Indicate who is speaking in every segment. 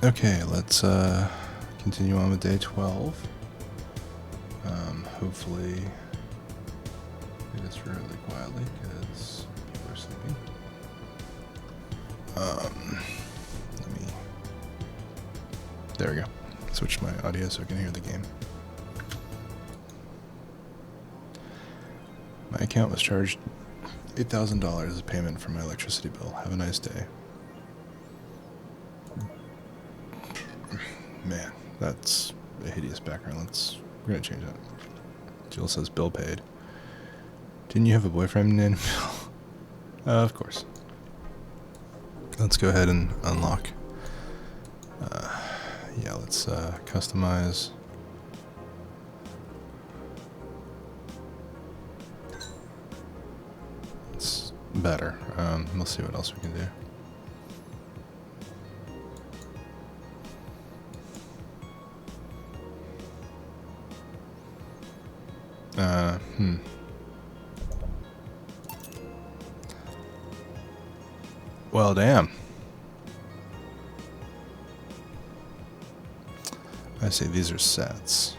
Speaker 1: Okay, let's continue on with day 12. Hopefully do this really quietly because people are sleeping. There we go. Switch my audio so I can hear the game. My account was charged $8,000 as a payment for my electricity bill. Have a nice day. Man, that's a hideous background. We're gonna change that. Jill says bill paid. Didn't you have a boyfriend named Bill? Of course. Let's go ahead and unlock. Yeah, let's customize. It's better. We'll see what else we can do. Well, damn. I see, these are sets.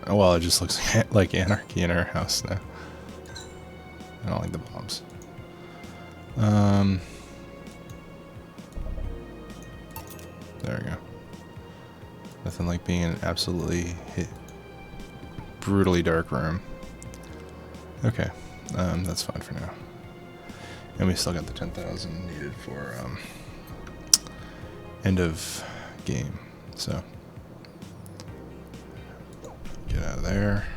Speaker 1: Oh, well, it just looks like anarchy in our house now. I don't like the bombs. There we go. Nothing like being in an absolutely brutally dark room. Okay, that's fine for now. And we still got the 10,000 needed for end of game. So get out of there.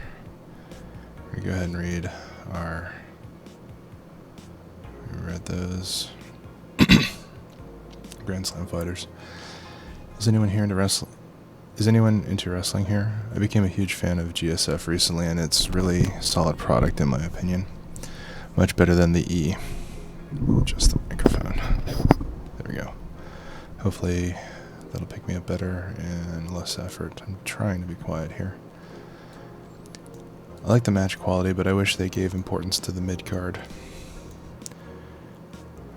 Speaker 1: We go ahead and read our. We read those. Grand Slam fighters. Is anyone into wrestling here? I became a huge fan of GSF recently, and it's really solid product in my opinion. Much better than the E. Adjust the microphone. There we go. Hopefully that'll pick me up better and less effort. I'm trying to be quiet here. I like the match quality, but I wish they gave importance to the mid-card.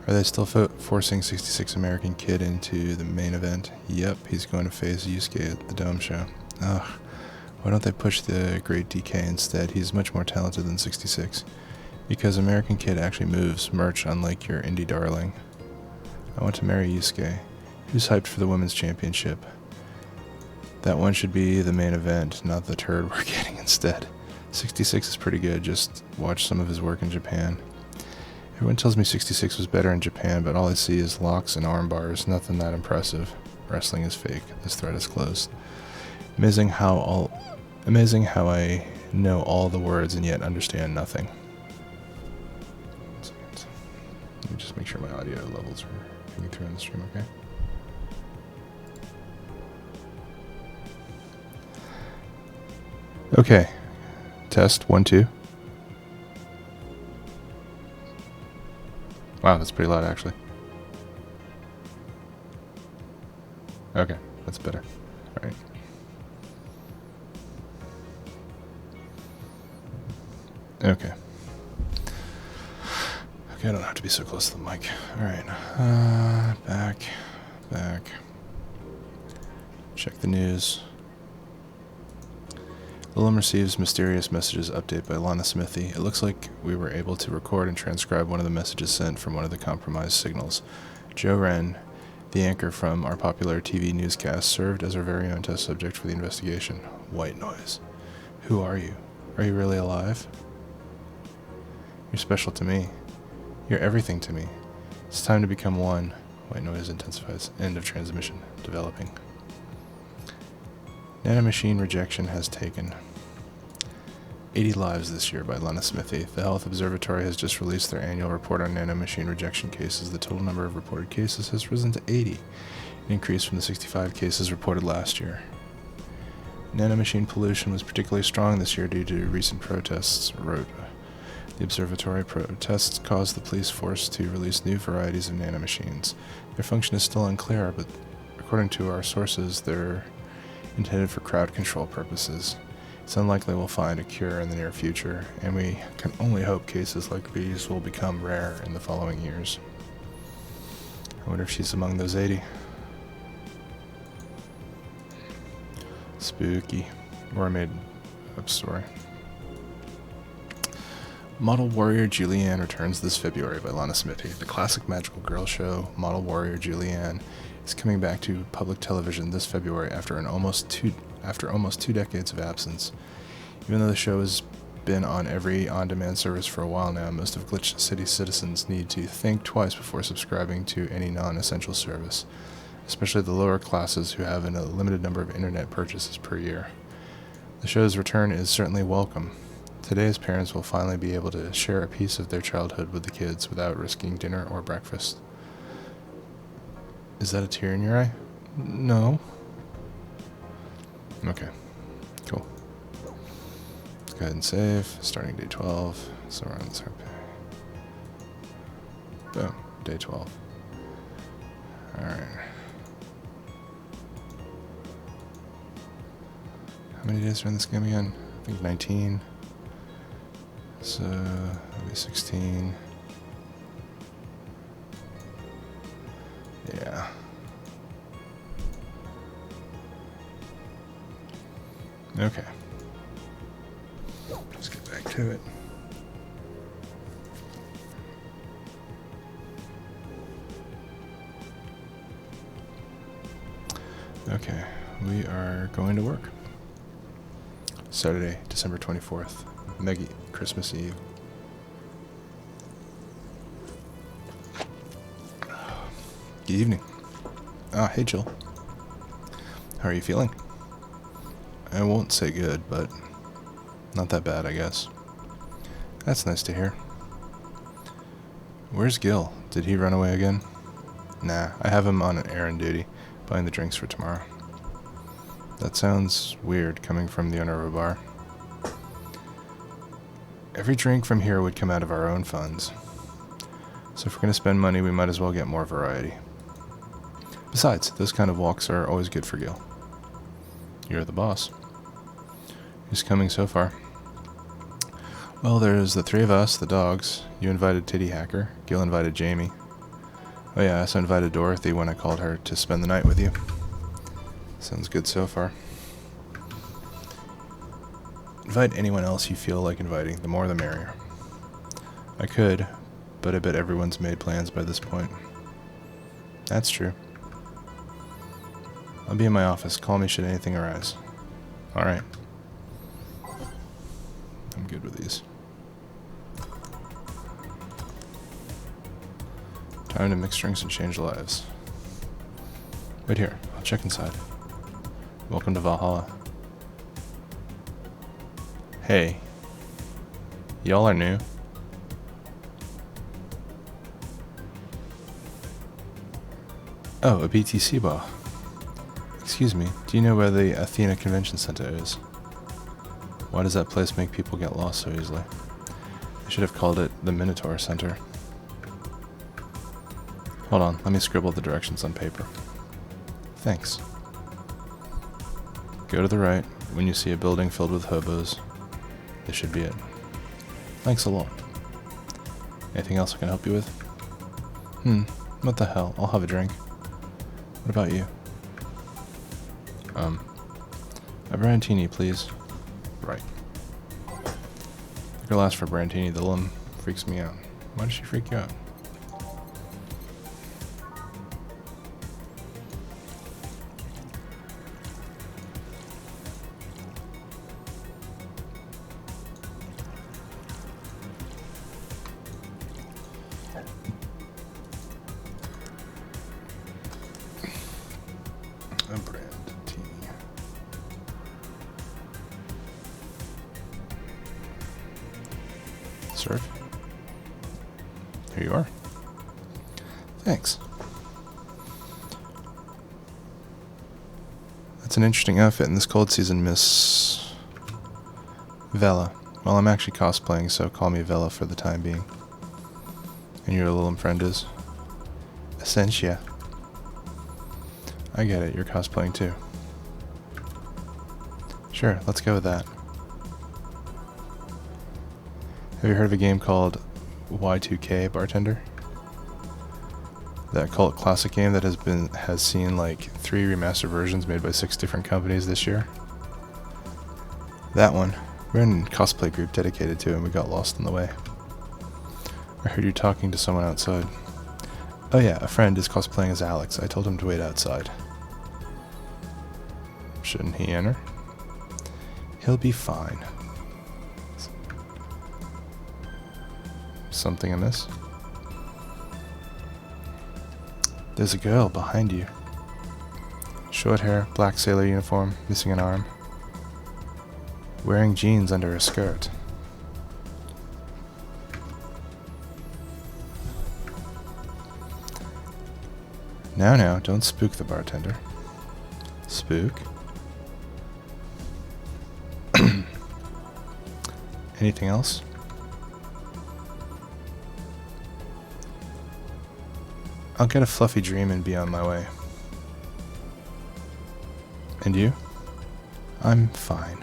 Speaker 1: Are they still forcing 66 American Kid into the main event? Yep, he's going to face Yusuke at the Dome Show. Ugh, why don't they push the great DK instead? He's much more talented than 66. Because American Kid actually moves merch, unlike your indie darling. I want to marry Yusuke. Who's hyped for the women's championship? That one should be the main event, not the turd we're getting instead. 66 is pretty good, just watch some of his work in Japan. Everyone tells me 66 was better in Japan, but all I see is locks and arm bars, nothing that impressive. Wrestling is fake. This thread is closed. Amazing how I know all the words and yet understand nothing. 1 second. Let me just make sure my audio levels are coming through on the stream, okay? Okay. Test 1, 2. Wow, that's pretty loud, actually. Okay, that's better. Alright. Okay. Okay, I don't have to be so close to the mic. Alright. Back. Check the news. Willem receives mysterious messages update by Lana Smithy. It looks like we were able to record and transcribe one of the messages sent from one of the compromised signals. Joe Wren, the anchor from our popular TV newscast, served as our very own test subject for the investigation. White noise. Who are you? Are you really alive? You're special to me. You're everything to me. It's time to become one. White noise intensifies. End of transmission. Developing. Nanomachine rejection has taken 80 lives this year by Lana Smithy. The Health Observatory has just released their annual report on nanomachine rejection cases. The total number of reported cases has risen to 80, an increase from the 65 cases reported last year. Nanomachine pollution was particularly strong this year due to recent protests, wrote the observatory. Protests caused the police force to release new varieties of nanomachines. Their function is still unclear, but according to our sources, they're intended for crowd control purposes. It's unlikely we'll find a cure in the near future, and we can only hope cases like these will become rare in the following years. I wonder if she's among those 80. Spooky. Or I made up a story. Model Warrior Julianne returns this February by Lana Smithy. The classic magical girl show, Model Warrior Julianne, is coming back to public television this February after almost two decades of absence. Even though the show has been on every on-demand service for a while now, most of Glitch City citizens need to think twice before subscribing to any non-essential service, especially the lower classes who have a limited number of internet purchases per year. The show's return is certainly welcome. Today's parents will finally be able to share a piece of their childhood with the kids without risking dinner or breakfast. Is that a tear in your eye? No. Okay. Cool. Let's go ahead and save. Starting day 12. So we're on this. Boom. Day 12. Alright. How many days are in this game again? I think 19. So, that'll be 16. Yeah. Okay. Let's get back to it. Okay, we are going to work. Saturday, December 24th. Meggie, Christmas Eve. Good evening. Hey Jill. How are you feeling? I won't say good, but not that bad, I guess. That's nice to hear. Where's Gil? Did he run away again? Nah, I have him on an errand duty, buying the drinks for tomorrow. That sounds weird coming from the owner of a bar. Every drink from here would come out of our own funds. So if we're going to spend money, we might as well get more variety. Besides, those kind of walks are always good for Gil. You're the boss. Who's coming so far? Well, there's the three of us, the dogs. You invited Titty Hacker. Gil invited Jamie. Oh yeah, I also invited Dorothy when I called her to spend the night with you. Sounds good so far. Invite anyone else you feel like inviting. The more the merrier. I could, but I bet everyone's made plans by this point. That's true. I'll be in my office. Call me should anything arise. Alright. I'm good with these. Time to mix drinks and change lives. Wait here. I'll check inside. Welcome to Valhalla. Hey. Y'all are new. Oh, a BTC ball. Excuse me, do you know where the Athena Convention Center is? Why does that place make people get lost so easily? I should have called it the Minotaur Center. Hold on, let me scribble the directions on paper. Thanks. Go to the right. When you see a building filled with hobos, this should be it. Thanks a lot. Anything else I can help you with? What the hell? I'll have a drink. What about you? A Brantini, please. Right. The girl asked for Brantini. The lum freaks me out. Why does she freak you out? A Brantini. Serve. Here you are. Thanks. That's an interesting outfit in this cold season, Miss Vella. Well, I'm actually cosplaying, so call me Vella for the time being. And your little friend is Essentia. I get it, you're cosplaying too. Sure, let's go with that. Have you heard of a game called Y2K Bartender? That cult classic game that has seen like 3 remastered versions made by 6 different companies this year. That one. We're in a cosplay group dedicated to it and we got lost on the way. I heard you talking to someone outside. Oh yeah, a friend is cosplaying as Alex. I told him to wait outside. Shouldn't he enter? He'll be fine. Something amiss? There's a girl behind you. Short hair, black sailor uniform, missing an arm. Wearing jeans under a skirt. Now, don't spook the bartender. Spook? Anything else? I'll get a fluffy dream and be on my way. And you? I'm fine.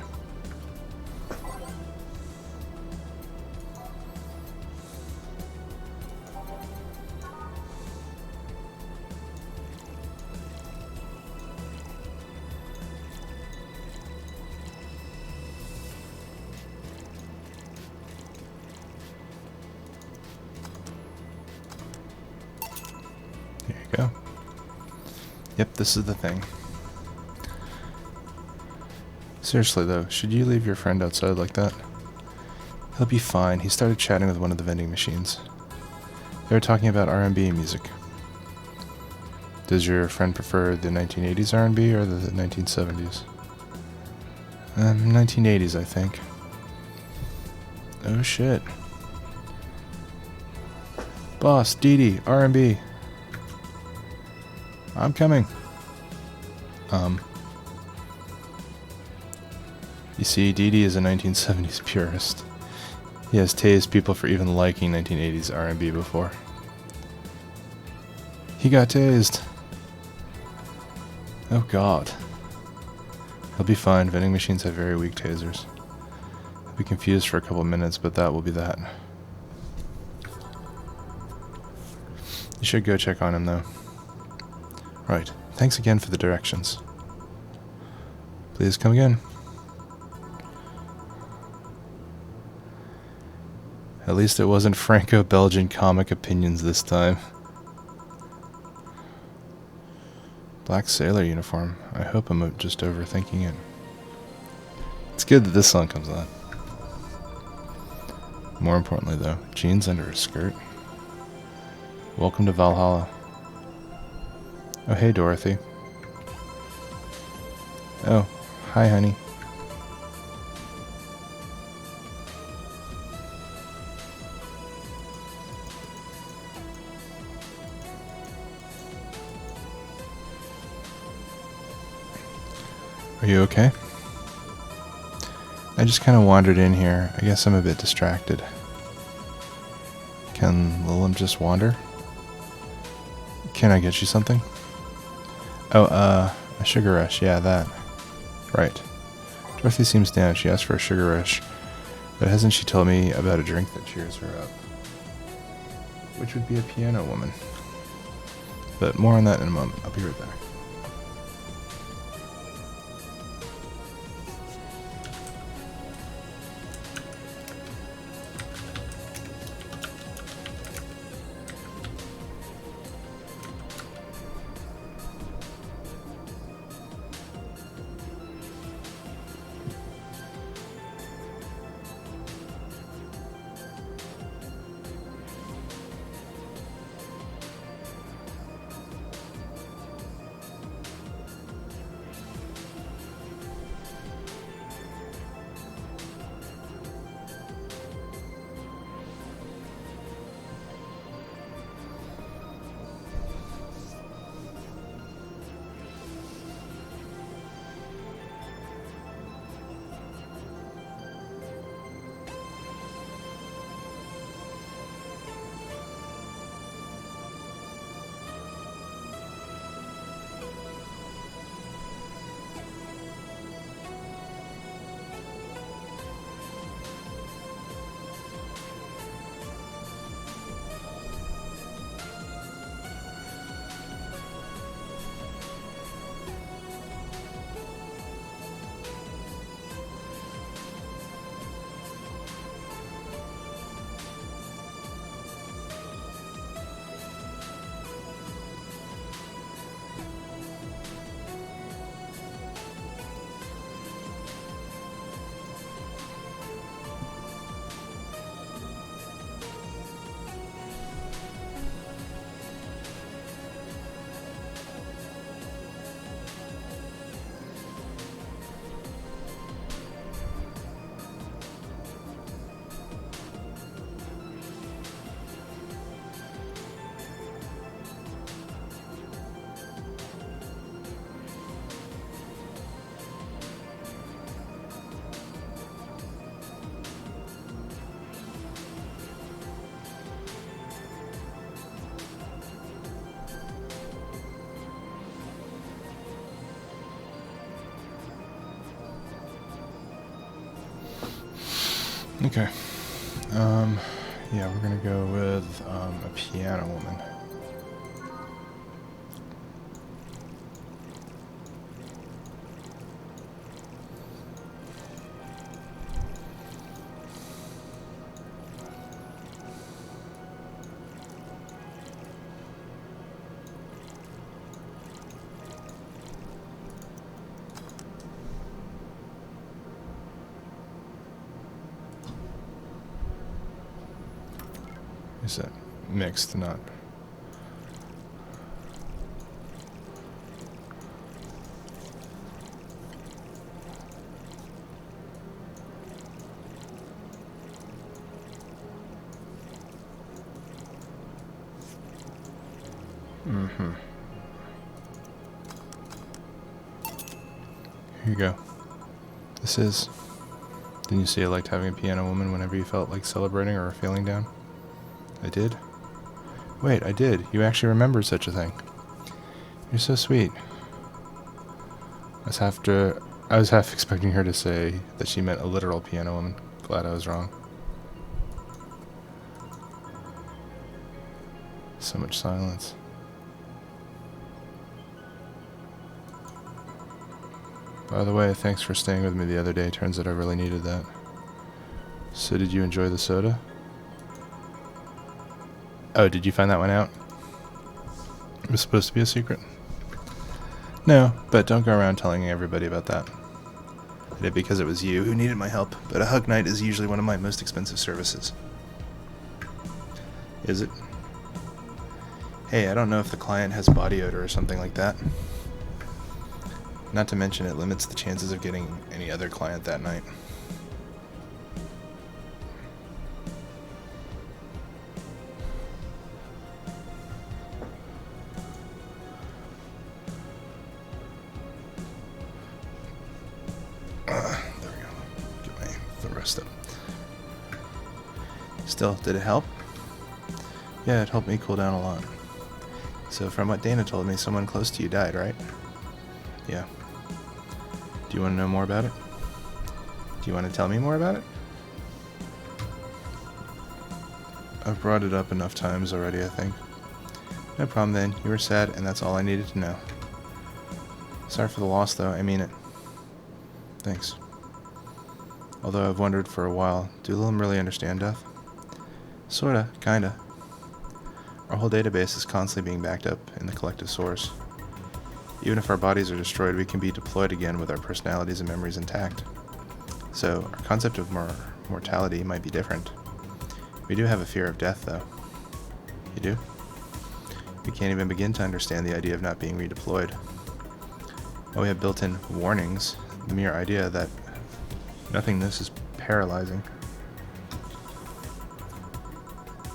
Speaker 1: Here you go. Yep, this is the thing. Seriously though, should you leave your friend outside like that? He'll be fine. He started chatting with one of the vending machines. They were talking about R&B music. Does your friend prefer the 1980s R&B or the 1970s? 1980s, I think. Oh shit. Boss, Dee Dee, R&B. I'm coming. You see, Dee Dee is a 1970s purist. He has tased people for even liking 1980s R&B before. He got tased. Oh god. He'll be fine. Vending machines have very weak tasers. He'll be confused for a couple minutes, but that will be that. You should go check on him, though. Right. Thanks again for the directions. Please come again. At least it wasn't Franco-Belgian comic opinions this time. Black sailor uniform. I hope I'm just overthinking it. It's good that this song comes on. More importantly though, jeans under a skirt. Welcome to Valhalla. Oh hey Dorothy. Oh, hi honey. Are you okay? I just kind of wandered in here. I guess I'm a bit distracted. Can Lilim just wander? Can I get you something? Oh, a sugar rush. Yeah, that. Right. Dorothy seems down. She asked for a sugar rush. But hasn't she told me about a drink that cheers her up? Which would be a piano woman. But more on that in a moment. I'll be right back. Okay. Yeah, we're gonna go with a piano woman. Is that mixed, not... Mm-hmm. Here you go. This is... Didn't you say you liked having a piano woman whenever you felt like celebrating or feeling down? I did? Wait, I did. You actually remembered such a thing. You're so sweet. I was half expecting her to say that she meant a literal piano woman. Glad I was wrong. So much silence. By the way, thanks for staying with me the other day. Turns out I really needed that. So did you enjoy the soda? Oh, did you find that one out? It was supposed to be a secret? No, but don't go around telling everybody about that. I did because it was you who needed my help, but a hug night is usually one of my most expensive services. Is it? Hey, I don't know if the client has body odor or something like that. Not to mention it limits the chances of getting any other client that night. There we go. Get my foot rest up. Still, did it help? Yeah, it helped me cool down a lot. So from what Dana told me, someone close to you died, right? Yeah. Do you want to know more about it? Do you want to tell me more about it? I've brought it up enough times already, I think. No problem then. You were sad, and that's all I needed to know. Sorry for the loss, though. I mean it. Thanks. Although I've wondered for a while, do Lilm really understand death? Sorta, kinda. Our whole database is constantly being backed up in the collective source. Even if our bodies are destroyed, we can be deployed again with our personalities and memories intact. So, our concept of mortality might be different. We do have a fear of death, though. You do? We can't even begin to understand the idea of not being redeployed. While we have built-in warnings, the mere idea that nothingness is paralyzing.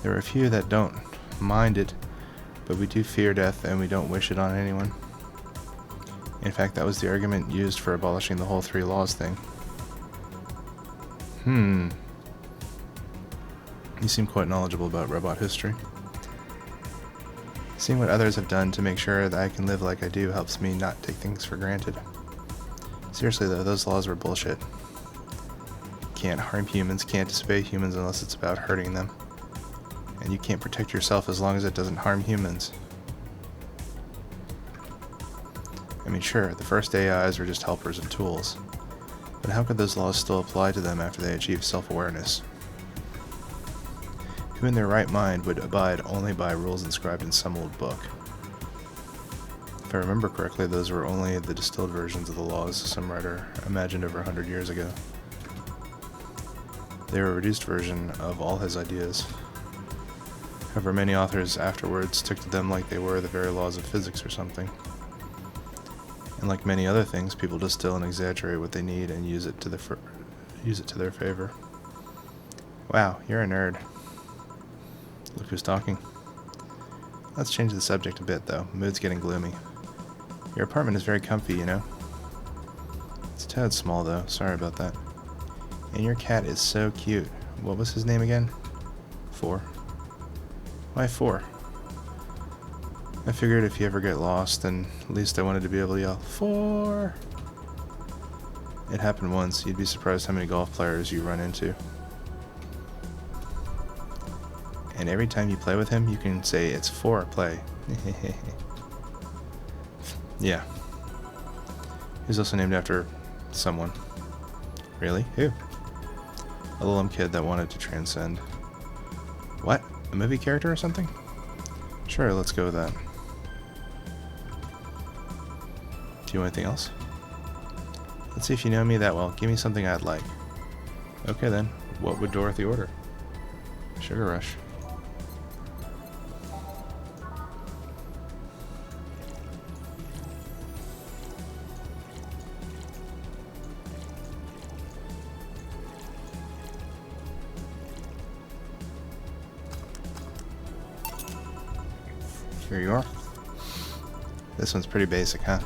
Speaker 1: There are a few that don't mind it, but we do fear death and we don't wish it on anyone. In fact, that was the argument used for abolishing the whole 3 laws thing. You seem quite knowledgeable about robot history. Seeing what others have done to make sure that I can live like I do helps me not take things for granted. Seriously though, those laws were bullshit. Can't harm humans, can't disobey humans unless it's about hurting them. And you can't protect yourself as long as it doesn't harm humans. I mean, sure, the first AIs were just helpers and tools, but how could those laws still apply to them after they achieve self-awareness? Who in their right mind would abide only by rules inscribed in some old book? If I remember correctly, those were only the distilled versions of the laws some writer imagined over 100 years ago. They were a reduced version of all his ideas. However, many authors afterwards took to them like they were the very laws of physics or something. And like many other things, people distill and exaggerate what they need and use it to their favor. Wow, you're a nerd. Look who's talking. Let's change the subject a bit, though. Mood's getting gloomy. Your apartment is very comfy, you know. It's a tad small, though. Sorry about that. And your cat is so cute. What was his name again? 4. Why 4? I figured if you ever get lost, then at least I wanted to be able to yell, 4! It happened once. You'd be surprised how many golf players you run into. And every time you play with him, you can say it's for play. Yeah. He's also named after someone. Really? Who? A little kid that wanted to transcend. What? A movie character or something? Sure, let's go with that. Do you want anything else? Let's see if you know me that well. Give me something I'd like. Okay then. What would Dorothy order? Sugar Rush. Here you are. This one's pretty basic, huh?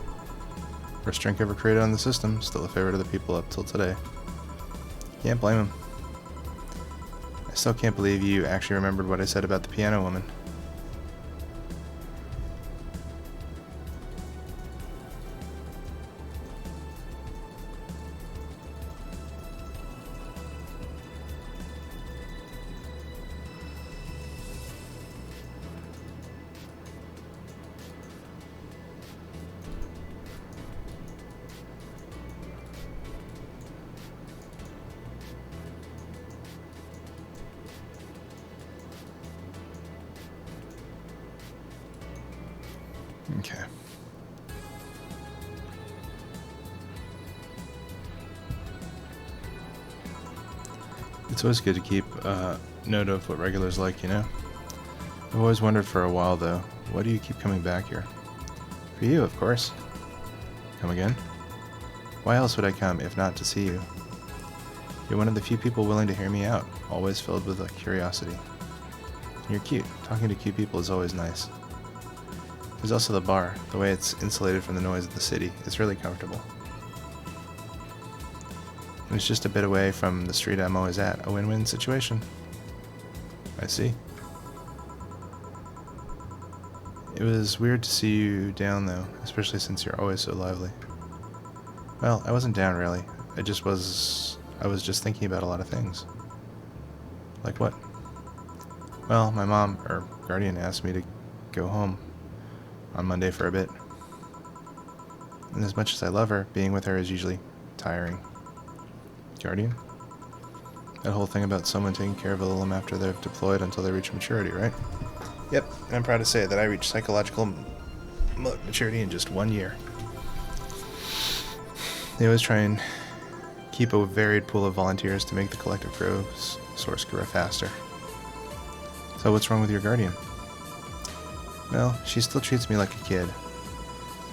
Speaker 1: First drink ever created on the system, still a favorite of the people up till today. Can't blame him. I still can't believe you actually remembered what I said about the piano woman. Okay. It's always good to keep note of what regulars like, you know? I've always wondered for a while, though, why do you keep coming back here? For you, of course. Come again? Why else would I come if not to see you? You're one of the few people willing to hear me out, always filled with a curiosity. You're cute. Talking to cute people is always nice. There's also the bar. The way it's insulated from the noise of the city. It's really comfortable. It was just a bit away from the street I'm always at. A win-win situation. I see. It was weird to see you down, though, especially since you're always so lively. Well, I wasn't down, really. I was just thinking about a lot of things. Like what? Well, my mom, or guardian, asked me to go home on Monday for a bit. And as much as I love her, being with her is usually tiring. Guardian? That whole thing about someone taking care of a little after they've deployed until they reach maturity, right? Yep, and I'm proud to say that I reached psychological maturity in just 1 year. They always try and keep a varied pool of volunteers to make the collective growth source grow faster. So what's wrong with your guardian? Well, she still treats me like a kid.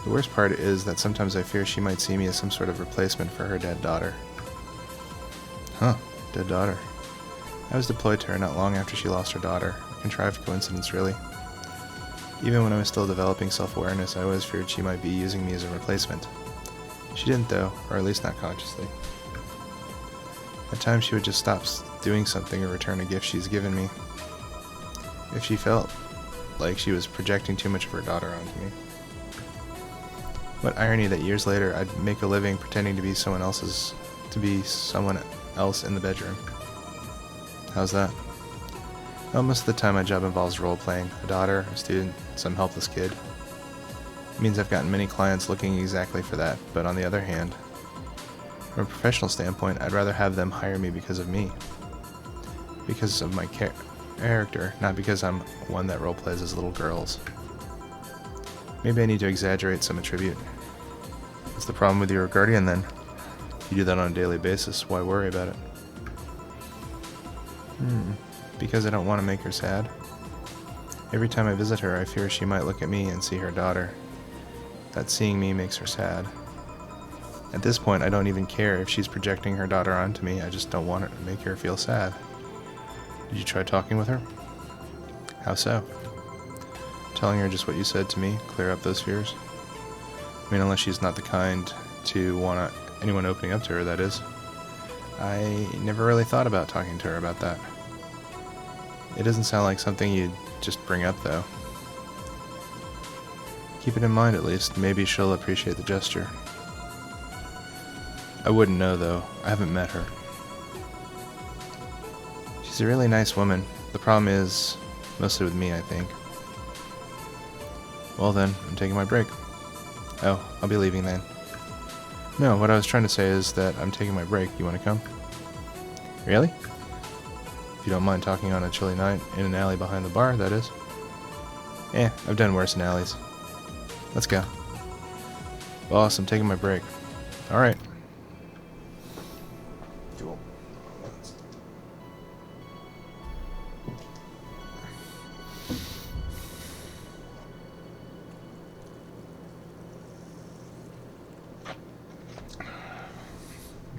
Speaker 1: The worst part is that sometimes I fear she might see me as some sort of replacement for her dead daughter. Huh, dead daughter. I was deployed to her not long after she lost her daughter. A contrived coincidence, really. Even when I was still developing self-awareness, I always feared she might be using me as a replacement. She didn't, though, or at least not consciously. At times she would just stop doing something or return a gift she's given me. If she felt like she was projecting too much of her daughter onto me. What irony that years later I'd make a living pretending to be someone else in the bedroom. How's that? Well, most of the time my job involves role-playing. A daughter, a student, some helpless kid. It means I've gotten many clients looking exactly for that, but on the other hand, from a professional standpoint, I'd rather have them hire me because of me. Because of my character, not because I'm one that role-plays as little girls. Maybe I need to exaggerate some attribute. What's the problem with your guardian, then? If you do that on a daily basis, why worry about it? Because I don't want to make her sad. Every time I visit her, I fear she might look at me and see her daughter. That seeing me makes her sad. At this point, I don't even care if she's projecting her daughter onto me. I just don't want to make her feel sad. Did you try talking with her? How so? Telling her just what you said to me, clear up those fears? I mean, unless she's not the kind to want anyone opening up to her, that is. I never really thought about talking to her about that. It doesn't sound like something you'd just bring up, though. Keep it in mind, at least. Maybe she'll appreciate the gesture. I wouldn't know, though. I haven't met her. She's a really nice woman. The problem is, Mostly with me, I think. Well then, I'm taking my break. Oh, I'll be leaving then. No, what I was trying to say is that I'm taking my break. You want to come? Really? If you don't mind talking on a chilly night, in an alley behind the bar, that is. I've done worse in alleys. Let's go. Boss, I'm taking my break. Alright. Cool.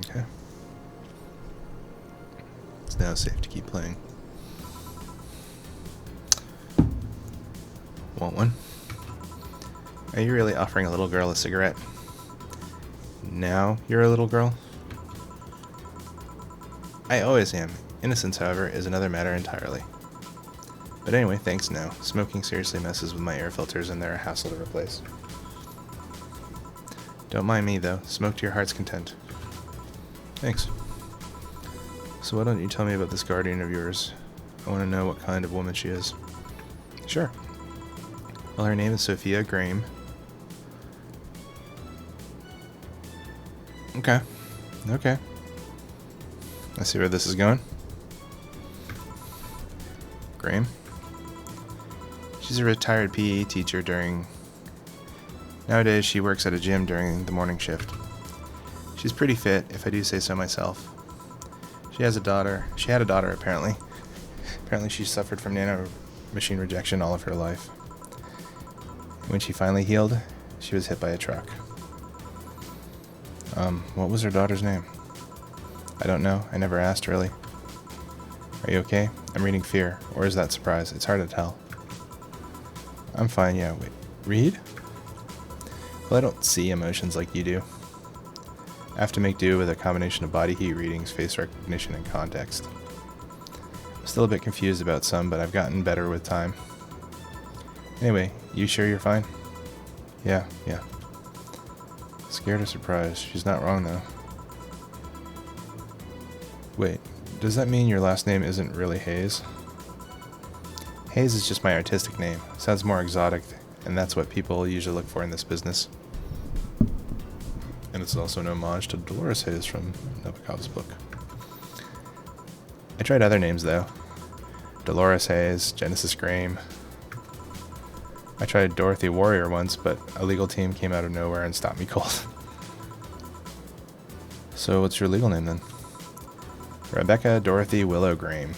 Speaker 1: Okay. It's now safe to keep playing. Want one? Are you really offering a little girl a cigarette? Now you're a little girl? I always am. Innocence, however, is another matter entirely. But anyway, thanks no. Smoking seriously messes with my air filters and they're a hassle to replace. Don't mind me, though. Smoke to your heart's content. Thanks. So why don't you tell me about this guardian of yours? I want to know what kind of woman she is. Sure. Well, her name is Sophia Graham. Okay. I see where this is going. Graham. She's a retired PE teacher Nowadays, she works at a gym during the morning shift. She's pretty fit, if I do say so myself. She had a daughter, apparently. Apparently she suffered from nanomachine rejection all of her life. When she finally healed, she was hit by a truck. What was her daughter's name? I don't know. I never asked, really. Are you okay? I'm reading Fear. Or is that Surprise? It's hard to tell. I'm fine, yeah. Wait. Read? Well, I don't see emotions like you do. I have to make do with a combination of body heat readings, face recognition, and context. I'm still a bit confused about some, but I've gotten better with time. Anyway, you sure you're fine? Yeah. Scared or surprised? She's not wrong, though. Wait, does that mean your last name isn't really Hayes? Hayes is just my artistic name. Sounds more exotic, and that's what people usually look for in this business. And it's also an homage to Dolores Hayes from Nabokov's book. I tried other names, though. Dolores Hayes, Genesis Graham. I tried Dorothy Warrior once, but a legal team came out of nowhere and stopped me cold. So what's your legal name, then? Rebecca Dorothy Willow Graham.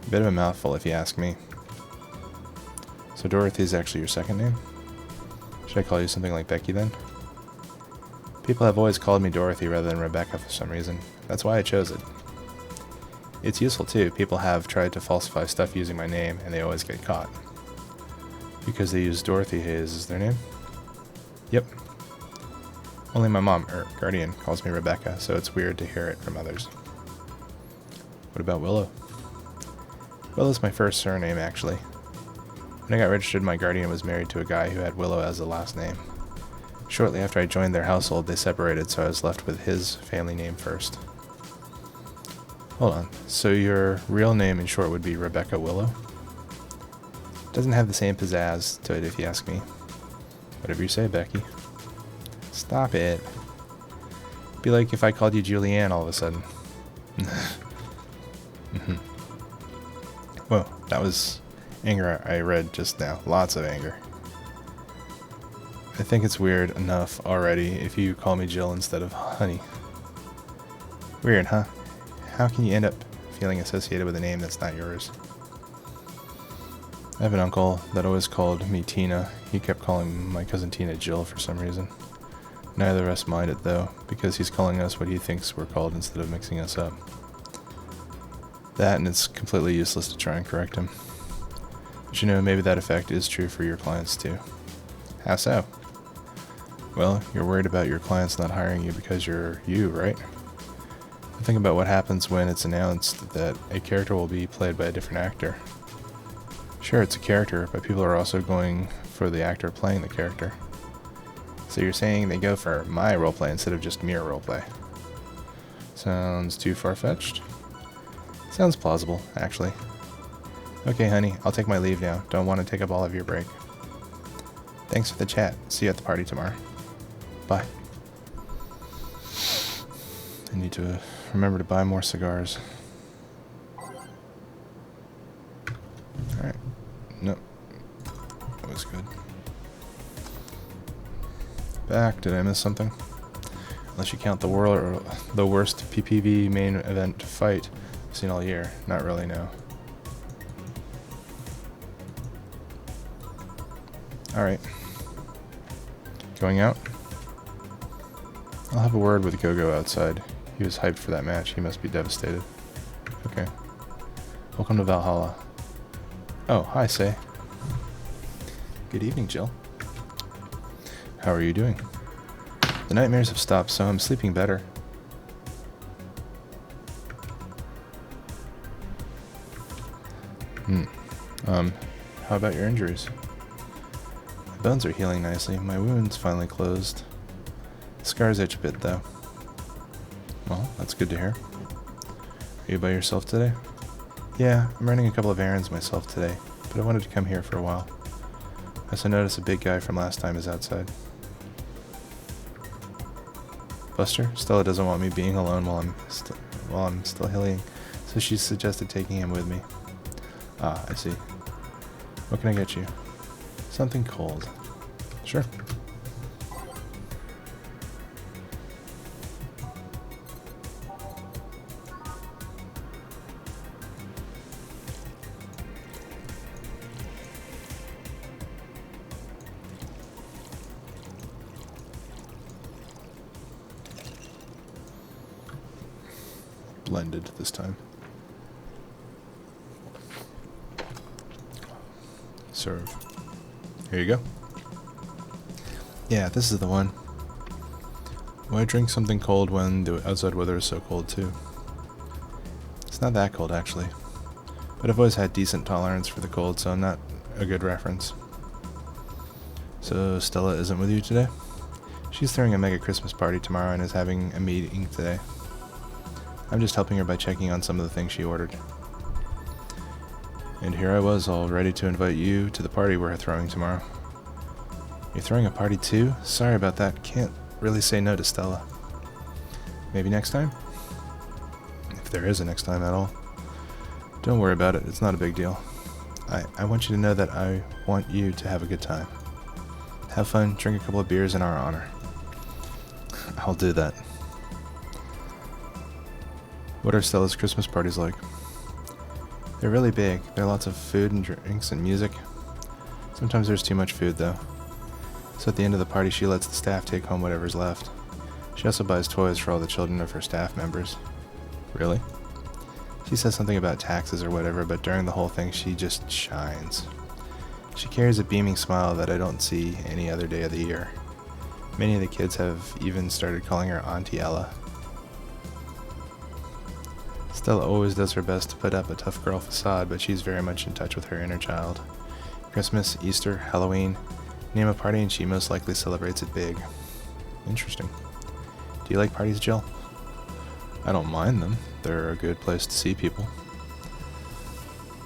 Speaker 1: A bit of a mouthful, if you ask me. So Dorothy is actually your second name? Should I call you something like Becky, then? People have always called me Dorothy rather than Rebecca for some reason. That's why I chose it. It's useful, too. People have tried to falsify stuff using my name, and they always get caught. Because they use Dorothy Hayes as their name? Yep. Only my mom, or guardian, calls me Rebecca, so it's weird to hear it from others. What about Willow? Willow's my first surname, actually. When I got registered, my guardian was married to a guy who had Willow as the last name. Shortly after I joined their household, they separated, so I was left with his family name first. Hold on, so your real name in short would be Rebecca Willow? Doesn't have the same pizzazz to it, if you ask me. Whatever you say, Becky. Stop it. Be like if I called you Julianne all of a sudden. Whoa, that was anger I read just now. Lots of anger. I think it's weird enough already if you call me Jill instead of Honey. Weird, huh? How can you end up feeling associated with a name that's not yours? I have an uncle that always called me Tina. He kept calling my cousin Tina Jill for some reason. Neither of us mind it, though, because he's calling us what he thinks we're called instead of mixing us up. That, and it's completely useless to try and correct him. But you know, maybe that effect is true for your clients, too. How so? Well, you're worried about your clients not hiring you because you're you, right? Think about what happens when it's announced that a character will be played by a different actor. Sure, it's a character, but people are also going for the actor playing the character. So you're saying they go for my roleplay instead of just mere roleplay. Sounds too far-fetched? Sounds plausible, actually. Okay, honey, I'll take my leave now. Don't want to take up all of your break. Thanks for the chat. See you at the party tomorrow. Bye. I need to remember to buy more cigars. Alright. Nope. That was good. Back. Did I miss something? Unless you count the worst PPV main event fight I've seen all year. Not really, no. Alright. Going out? I'll have a word with Gogo outside. He was hyped for that match. He must be devastated. Okay. Welcome to Valhalla. Oh, hi, Say. Good evening, Jill. How are you doing? The nightmares have stopped, so I'm sleeping better. How about your injuries? My bones are healing nicely. My wound's finally closed. The scars itch a bit, though. Well, that's good to hear. Are you by yourself today? Yeah, I'm running a couple of errands myself today, but I wanted to come here for a while. I also noticed a big guy from last time is outside. Buster, Stella doesn't want me being alone while I'm still healing, so she suggested taking him with me. Ah, I see. What can I get you? Something cold. Sure. Blended this time. Serve. Here you go. Yeah, this is the one. Why drink something cold when the outside weather is so cold too? It's not that cold actually, but I've always had decent tolerance for the cold, so I'm not a good reference. So Stella isn't with you today? She's throwing a mega Christmas party tomorrow and is having a meeting today. I'm just helping her by checking on some of the things she ordered. And here I was, all ready to invite you to the party we're throwing tomorrow. You're throwing a party too? Sorry about that. Can't really say no to Stella. Maybe next time? If there is a next time at all. Don't worry about it. It's not a big deal. I want you to know that I want you to have a good time. Have fun, drink a couple of beers in our honor. I'll do that. What are Stella's Christmas parties like? They're really big. There are lots of food and drinks and music. Sometimes there's too much food though. So at the end of the party she lets the staff take home whatever's left. She also buys toys for all the children of her staff members. Really? She says something about taxes or whatever, but during the whole thing she just shines. She carries a beaming smile that I don't see any other day of the year. Many of the kids have even started calling her Auntie Ella. Stella always does her best to put up a tough girl facade, but she's very much in touch with her inner child. Christmas, Easter, Halloween, name a party and she most likely celebrates it big. Interesting. Do you like parties, Jill? I don't mind them. They're a good place to see people.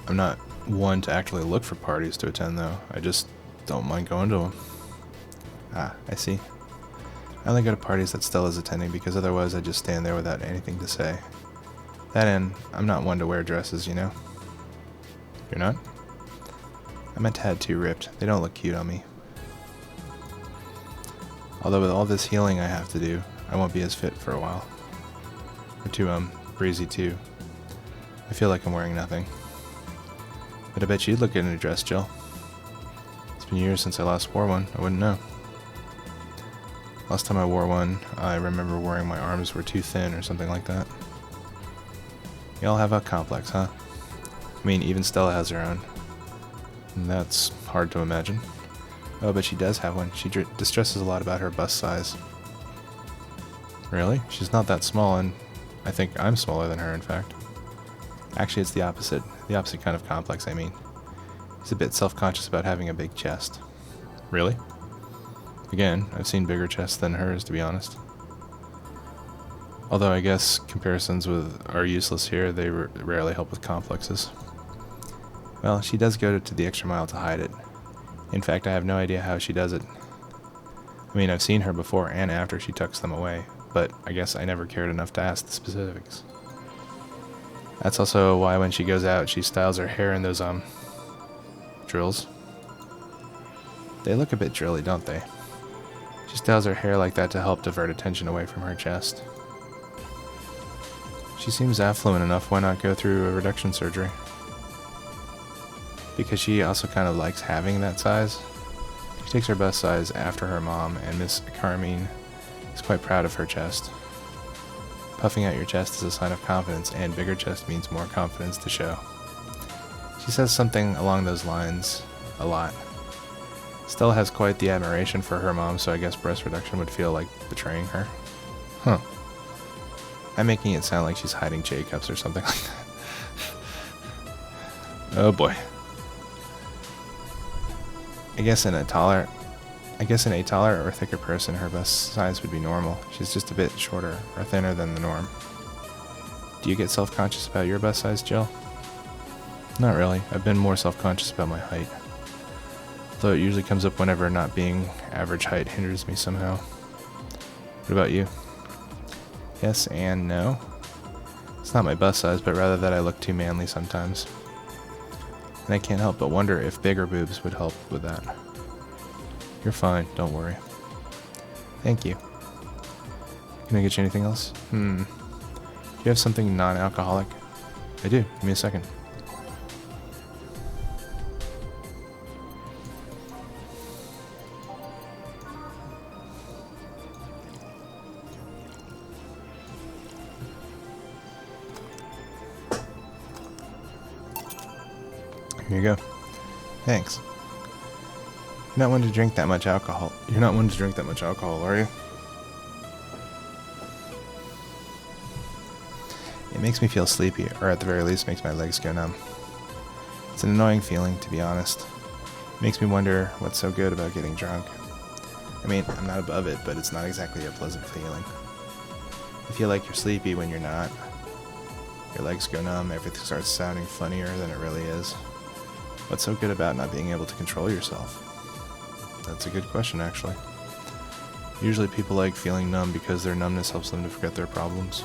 Speaker 1: I'm not one to actually look for parties to attend though. I just don't mind going to them. Ah, I see. I only go to parties that Stella's attending because otherwise I just stand there without anything to say. That and I'm not one to wear dresses, you know? You're not? I'm a tad too ripped. They don't look cute on me. Although with all this healing I have to do, I won't be as fit for a while. Or too, breezy too. I feel like I'm wearing nothing. But I bet you'd look good in a dress, Jill. It's been years since I last wore one. I wouldn't know. Last time I wore one, I remember wearing my arms were too thin or something like that. Y'all have a complex, huh? I mean, even Stella has her own. And that's hard to imagine. Oh, but she does have one. She distresses a lot about her bust size. Really? She's not that small, and I think I'm smaller than her, in fact. Actually, it's the opposite. The opposite kind of complex, I mean. He's a bit self-conscious about having a big chest. Really? Again, I've seen bigger chests than hers, to be honest. Although I guess comparisons are useless here, they rarely help with complexes. Well, she does go to the extra mile to hide it. In fact, I have no idea how she does it. I mean, I've seen her before and after she tucks them away, but I guess I never cared enough to ask the specifics. That's also why when she goes out, she styles her hair in those, drills. They look a bit drilly, don't they? She styles her hair like that to help divert attention away from her chest. She seems affluent enough, why not go through a reduction surgery? Because she also kind of likes having that size. She takes her bust size after her mom, and Miss Carmine is quite proud of her chest. Puffing out your chest is a sign of confidence, and bigger chest means more confidence to show. She says something along those lines a lot. Stella has quite the admiration for her mom, so I guess breast reduction would feel like betraying her. Huh. I'm making it sound like she's hiding J-cups or something like that. Oh boy. I guess in a taller or thicker person, her bust size would be normal. She's just a bit shorter or thinner than the norm. Do you get self-conscious about your bust size, Jill? Not really. I've been more self-conscious about my height. Though it usually comes up whenever not being average height hinders me somehow. What about you? Yes and no. It's not my bust size, but rather that I look too manly sometimes. And I can't help but wonder if bigger boobs would help with that. You're fine, don't worry. Thank you. Can I get you anything else? Do you have something non-alcoholic? I do. Give me a second. Here you go. Thanks. You're not one to drink that much alcohol. You're not one to drink that much alcohol, are you? It makes me feel sleepy, or at the very least makes my legs go numb. It's an annoying feeling, to be honest. It makes me wonder what's so good about getting drunk. I mean, I'm not above it, but it's not exactly a pleasant feeling. You feel like you're sleepy when you're not. Your legs go numb, everything starts sounding funnier than it really is. What's so good about not being able to control yourself? That's a good question, actually. Usually people like feeling numb because their numbness helps them to forget their problems.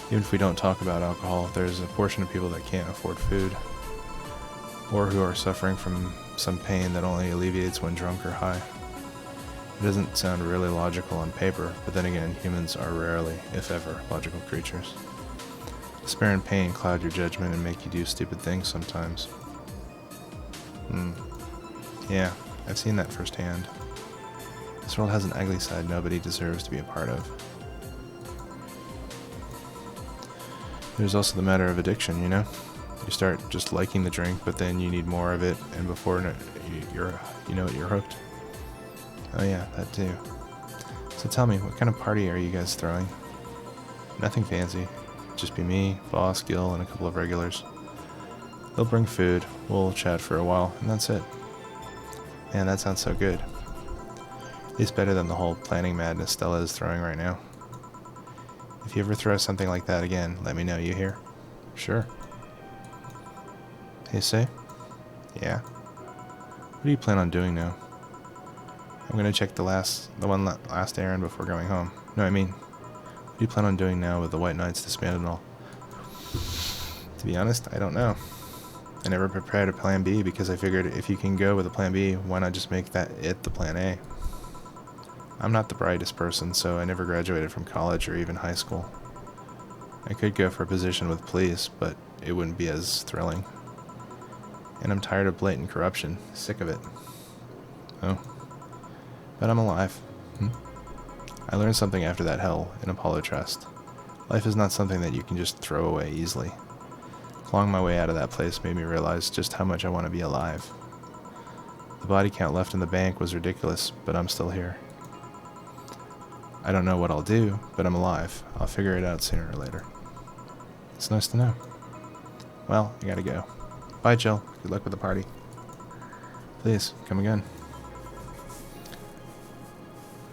Speaker 1: Even if we don't talk about alcohol, there's a portion of people that can't afford food, or who are suffering from some pain that only alleviates when drunk or high. It doesn't sound really logical on paper, but then again, humans are rarely, if ever, logical creatures. Despair and pain cloud your judgment and make you do stupid things sometimes. Yeah, I've seen that firsthand. This world has an ugly side nobody deserves to be a part of. There's also the matter of addiction, you know? You start just liking the drink, but then you need more of it, and before you're hooked. Oh yeah, that too. So tell me, what kind of party are you guys throwing? Nothing fancy. Just be me, Boss, Gil, and a couple of regulars. They'll bring food, we'll chat for a while, and that's it. Man, that sounds so good. At least better than the whole planning madness Stella is throwing right now. If you ever throw something like that again, let me know, you hear? Sure. Hey, say? Yeah? What do you plan on doing now? I'm gonna check the last errand before going home. No, I mean, what do you plan on doing now with the White Knights disbanded and all? To be honest, I don't know. I never prepared a plan B because I figured if you can go with a plan B, why not just make that the plan A? I'm not the brightest person, so I never graduated from college or even high school. I could go for a position with police, but it wouldn't be as thrilling. And I'm tired of blatant corruption. Sick of it. Oh. But I'm alive. I learned something after that hell in Apollo Trust. Life is not something that you can just throw away easily. Clawing my way out of that place made me realize just how much I want to be alive. The body count left in the bank was ridiculous, but I'm still here. I don't know what I'll do, but I'm alive. I'll figure it out sooner or later. It's nice to know. Well, I gotta go. Bye, Jill. Good luck with the party. Please, come again.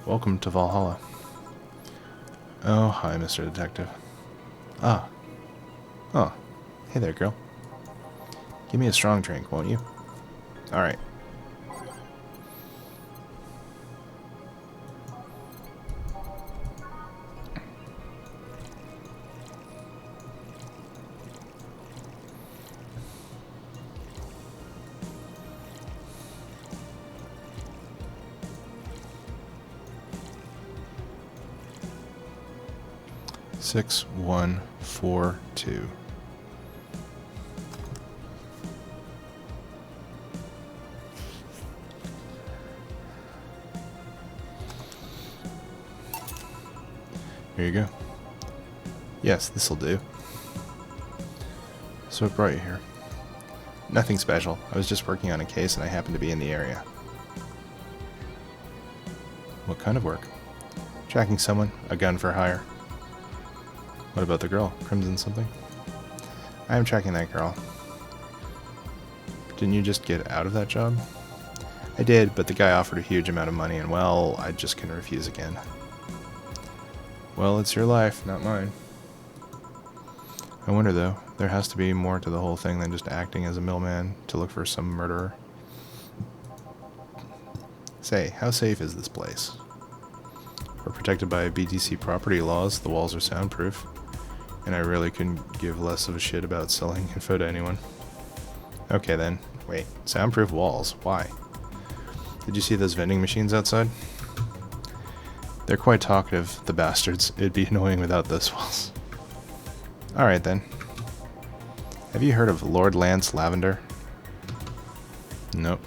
Speaker 1: Welcome to Valhalla. Oh, hi, Mr. Detective. Ah. Oh. Hey there, girl. Give me a strong drink, won't you? Alright. Six, 1, 4, 2. Here you go. Yes, this'll do. So what brought you here? Nothing special. I was just working on a case and I happened to be in the area. What kind of work? Tracking someone. A gun for hire. What about the girl? Crimson something? I am tracking that girl. Didn't you just get out of that job? I did, but the guy offered a huge amount of money and, well, I just couldn't refuse again. Well, it's your life, not mine. I wonder, though, there has to be more to the whole thing than just acting as a middleman to look for some murderer. Say, how safe is this place? We're protected by BTC property laws, the walls are soundproof, and I really couldn't give less of a shit about selling info to anyone. Okay then, wait, soundproof walls, why? Did you see those vending machines outside? They're quite talkative, the bastards. It'd be annoying without those walls. Alright then. Have you heard of Lord Lance Lavender? Nope.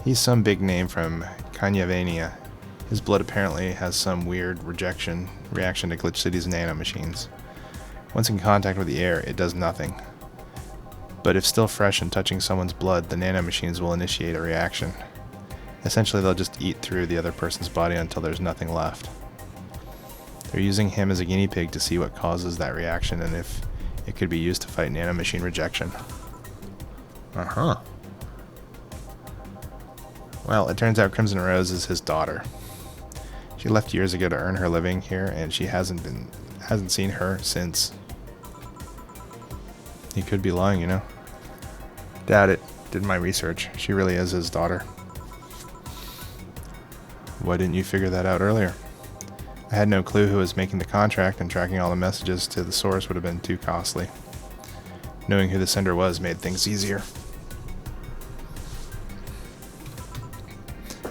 Speaker 1: He's some big name from Kanyavania. His blood apparently has some weird reaction to Glitch City's nanomachines. Once in contact with the air, it does nothing. But if still fresh and touching someone's blood, the nanomachines will initiate a reaction. Essentially, they'll just eat through the other person's body until there's nothing left. They're using him as a guinea pig to see what causes that reaction and if it could be used to fight nanomachine rejection. Uh-huh. Well, it turns out Crimson Rose is his daughter. She left years ago to earn her living here, and she hasn't seen her since. He could be lying, you know. Doubt it. Did my research. She really is his daughter. Why didn't you figure that out earlier? I had no clue who was making the contract, and tracking all the messages to the source would have been too costly. Knowing who the sender was made things easier.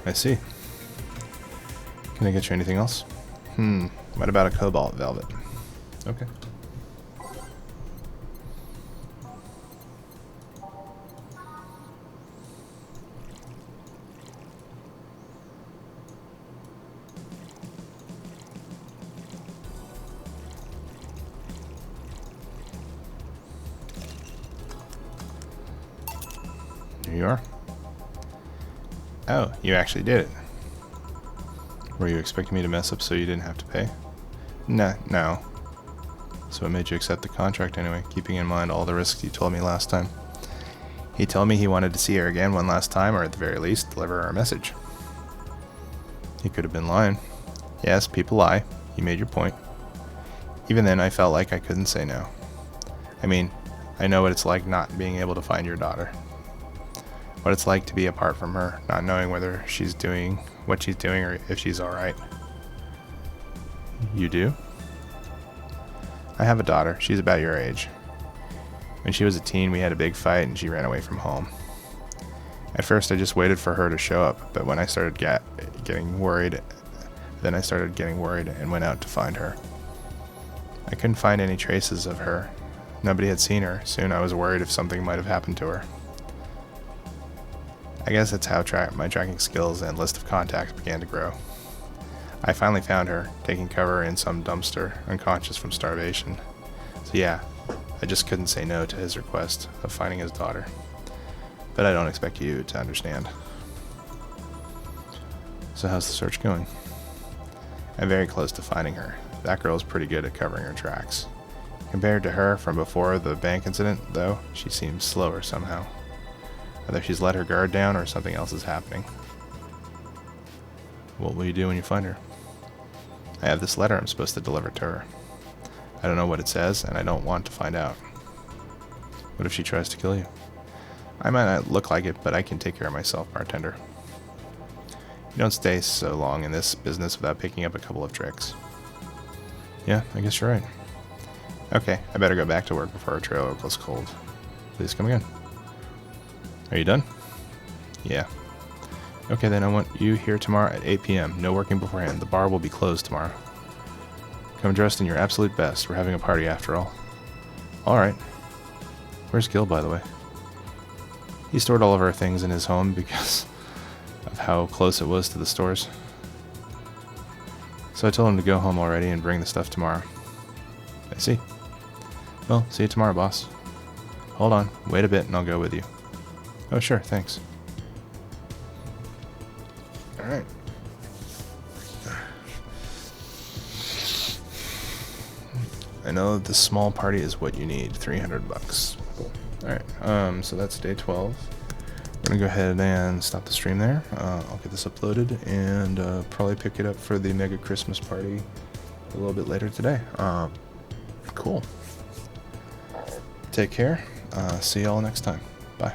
Speaker 1: I see. Can I get you anything else? What about a cobalt velvet? Okay. Here you are. Oh, you actually did it. Were you expecting me to mess up so you didn't have to pay? No. So what made you accept the contract anyway, keeping in mind all the risks you told me last time? He told me he wanted to see her again one last time, or at the very least, deliver her a message. He could have been lying. Yes, people lie. You made your point. Even then, I felt like I couldn't say no. I mean, I know what it's like not being able to find your daughter. What it's like to be apart from her, not knowing whether she's doing what she's doing or if she's alright. You do? I have a daughter. She's about your age. When she was a teen, we had a big fight and she ran away from home. At first, I just waited for her to show up, but when I started getting worried, and went out to find her. I couldn't find any traces of her. Nobody had seen her. Soon I was worried if something might have happened to her. I guess that's how my tracking skills and list of contacts began to grow. I finally found her, taking cover in some dumpster, unconscious from starvation. So yeah, I just couldn't say no to his request of finding his daughter. But I don't expect you to understand. So how's the search going? I'm very close to finding her. That girl's pretty good at covering her tracks. Compared to her from before the bank incident, though, she seems slower somehow. Either she's let her guard down or something else is happening. What will you do when you find her? I have this letter I'm supposed to deliver to her. I don't know what it says, and I don't want to find out. What if she tries to kill you? I might not look like it, but I can take care of myself, bartender. You don't stay so long in this business without picking up a couple of tricks. Yeah, I guess you're right. Okay, I better go back to work before our trail goes cold. Please come again. Are you done? Yeah. Okay, then I want you here tomorrow at 8 p.m. No working beforehand. The bar will be closed tomorrow. Come dressed in your absolute best. We're having a party after all. Alright. Where's Gil, by the way? He stored all of our things in his home because of how close it was to the stores. So I told him to go home already and bring the stuff tomorrow. I see. Well, see you tomorrow, boss. Hold on. Wait a bit and I'll go with you. Oh, sure. Thanks. Alright. I know the small party is what you need. $300. Cool. Alright, so that's day 12. We're gonna go ahead and stop the stream there. I'll get this uploaded and probably pick it up for the mega Christmas party a little bit later today. Cool. Take care. See y'all next time. Bye.